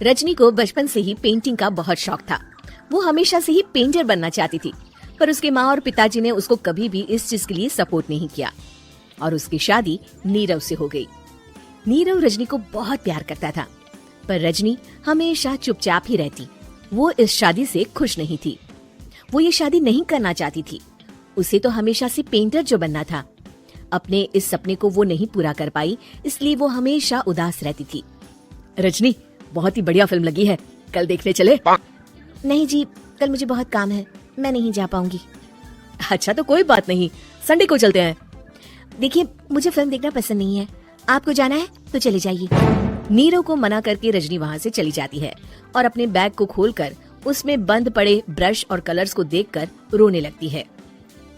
रजनी को बचपन से ही पेंटिंग का बहुत शौक था। वो हमेशा से ही पेंटर बनना चाहती थी, पर उसके माँ और पिताजी ने उसको कभी भी इस चीज के लिए सपोर्ट नहीं किया और उसकी शादी नीरव से हो गई। नीरव रजनी को बहुत प्यार करता था, पर रजनी हमेशा चुपचाप ही रहती। वो इस शादी से खुश नहीं थी। वो ये शादी नहीं करना चाहती थी। उसे तो हमेशा से पेंटर जो बनना था। अपने इस सपने को वो नहीं पूरा कर पाई, इसलिए वो हमेशा उदास रहती थी। रजनी, बहुत ही बढ़िया फिल्म लगी है, कल देखने चले? नहीं जी, कल मुझे बहुत काम है, मैं नहीं जा पाऊंगी। अच्छा तो कोई बात नहीं, संडे को चलते हैं। देखिए, मुझे फिल्म देखना पसंद नहीं है, आपको जाना है तो चले जाइए। नीरव को मना करके रजनी वहाँ से चली जाती है और अपने बैग को खोलकर उसमें बंद पड़े ब्रश और कलर्स को देखकर रोने लगती है।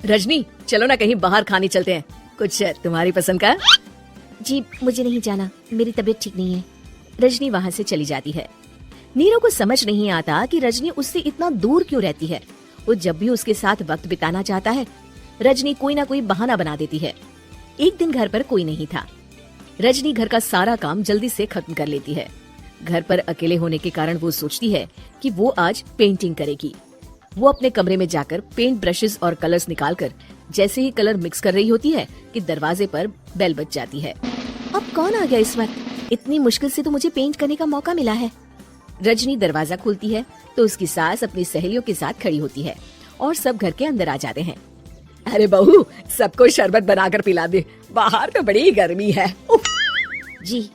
रजनी, चलो ना कहीं बाहर खाने चलते हैं, कुछ तुम्हारी पसंद का। जी मुझे नहीं जाना, मेरी तबीयत ठीक नहीं है। रजनी वहाँ से चली जाती है। नीरव को समझ नहीं आता कि रजनी उससे इतना दूर क्यों रहती है। वो जब भी उसके साथ वक्त बिताना चाहता है, रजनी कोई ना कोई बहाना बना देती है। एक दिन घर पर कोई नहीं था। रजनी घर का सारा काम जल्दी से खत्म कर लेती है। घर पर अकेले होने के कारण वो सोचती है कि वो आज पेंटिंग करेगी। वो अपने कमरे में जाकर पेंट ब्रशेस और कलर्स निकालकर जैसे ही कलर मिक्स कर रही होती है कि दरवाजे पर बेल बज जाती है। अब कौन आ गया इस वक्त? इतनी मुश्किल से तो मुझे पेंट करने का मौका मिला है। रजनी दरवाजा खोलती है तो उसकी सास अपनी सहेलियों के साथ खड़ी होती है और सब घर के अंदर आ जाते हैं। अरे बहू, सबको शरबत बनाकर पिला दे, बाहर तो बड़ी गर्मी है। जी।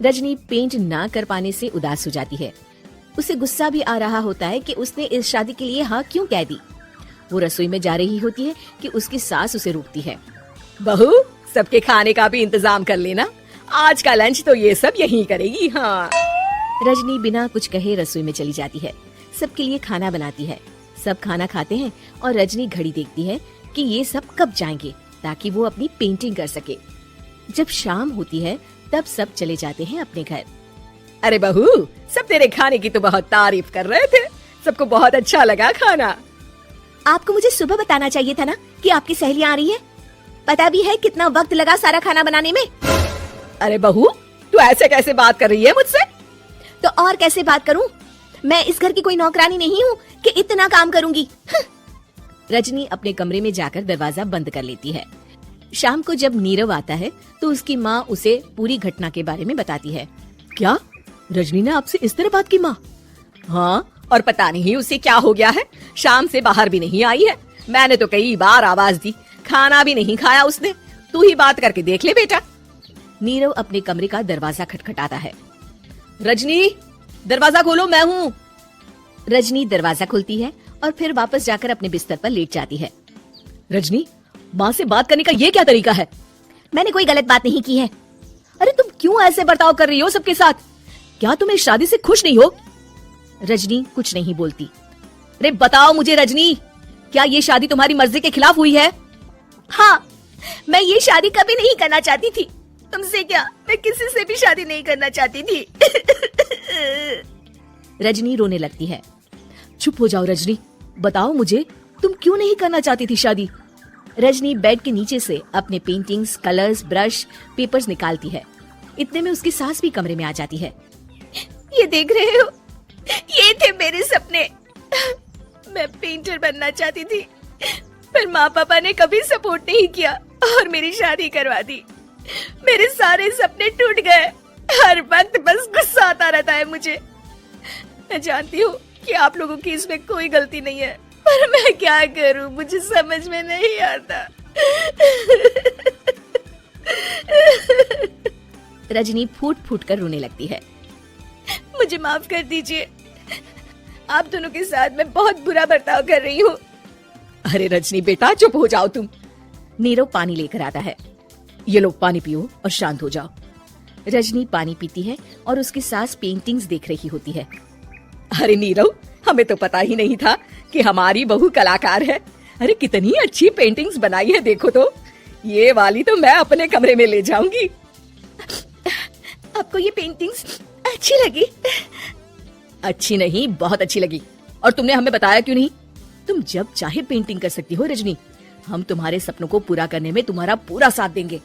रजनी पेंट ना कर पाने से उदास हो जाती है। उसे गुस्सा भी आ रहा होता है कि उसने इस शादी के लिए हाँ क्यों कह दी। वो रसोई में जा रही होती है कि उसकी सास उसे रोकती है। बहू, सबके खाने का भी इंतजाम कर लेना, आज का लंच तो ये सब यहीं करेगी। हाँ। रजनी बिना कुछ कहे रसोई में चली जाती है। सबके लिए खाना बनाती है। सब खाना खाते हैं और रजनी घड़ी देखती है कि ये सब कब जाएंगे ताकि वो अपनी पेंटिंग कर सके। जब शाम होती है तब सब चले जाते हैं अपने घर। अरे बहू, सब तेरे खाने की तो बहुत तारीफ कर रहे थे, सबको बहुत अच्छा लगा खाना। आपको मुझे सुबह बताना चाहिए था ना कि आपकी सहेलियां आ रही है। पता भी है कितना वक्त लगा सारा खाना बनाने में। अरे बहू, तू ऐसे कैसे बात कर रही है मुझसे? तो और कैसे बात करूं? मैं इस घर की कोई नौकरानी नहीं हूँ कि इतना काम करूंगी। रजनी अपने कमरे में जाकर दरवाजा बंद कर लेती है। शाम को जब नीरव आता है तो उसकी माँ उसे पूरी घटना के बारे में बताती है। क्या रजनी ने आपसे इस तरह बात की माँ? हाँ, और पता नहीं उसे क्या हो गया है, शाम से बाहर भी नहीं आई है। मैंने तो कई बार आवाज दी, खाना भी नहीं खाया उसने। तू ही बात करके देख ले बेटा। नीरव अपने कमरे का दरवाजा खटखटाता है। रजनी, दरवाजा खोलो, मैं हूँ। रजनी दरवाजा खोलती है और फिर वापस जाकर अपने बिस्तर पर लेट जाती है। रजनी, माँ से बात करने का ये क्या तरीका है? मैंने कोई गलत बात नहीं की है। अरे तुम क्यों ऐसे बर्ताव कर रही हो सबके साथ? क्या तुम इस शादी से खुश नहीं हो? रजनी कुछ नहीं बोलती। अरे बताओ मुझे रजनी, क्या ये शादी तुम्हारी मर्जी के खिलाफ हुई है? हाँ, मैं ये शादी कभी नहीं करना चाहती थी। तुमसे क्या, मैं किसी से भी शादी नहीं करना चाहती थी। रजनी रोने लगती है। चुप हो जाओ रजनी, बताओ मुझे, तुम क्यों नहीं करना चाहती थी शादी? रजनी बेड के नीचे से अपने पेंटिंग्स, कलर्स, ब्रश, पेपर्स निकालती है। इतने में उसकी सास भी कमरे में आ जाती है। ये देख रहे हो, ये थे मेरे सपने। मैं पेंटर बनना चाहती थी, पर माँ पापा ने कभी सपोर्ट नहीं किया और मेरी शादी करवा दी। मेरे सारे सपने टूट गए। हर वक्त बस गुस्सा आता रहता है मुझे। मैं जानती हूँ कि आप लोगों की इसमें कोई गलती नहीं है, पर मैं क्या करूँ, मुझे समझ में नहीं आता। रजनी फूट फूट कर रोने लगती है। मुझे माफ कर दीजिए, आप दोनों के साथ मैं बहुत बुरा बर्ताव कर रही हूँ। अरे रजनी बेटा, चुप हो जाओ तुम। नीरव पानी लेकर आता है। ये लो पानी पियो और शांत हो जाओ। रजनी पानी पीती है और उसकी सास पेंटिंग्स देख रही होती है। अरे नीरव, हमें तो पता ही नहीं था कि हमारी बहू कलाकार है। अरे कितनी अच्छी पेंटिंग्स बनाई है, देखो तो। ये वाली तो मैं अपने कमरे में ले जाऊंगी। आपको ये पेंटिंग्स अच्छी लगी? अच्छी नहीं, बहुत अच्छी लगी। और तुमने हमें बताया क्यों नहीं? तुम जब चाहे पेंटिंग कर सकती हो रजनी। हम तुम्हारे सपनों को पूरा करने में तुम्हारा पूरा साथ देंगे।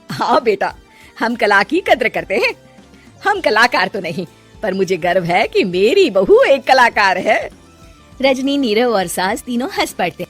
हाँ बेटा, हम कला की कद्र करते हैं। हम कलाकार तो नहीं, पर मुझे गर्व है कि मेरी बहू एक कलाकार है। रजनी, नीरव और सास तीनों हंस पड़ते हैं।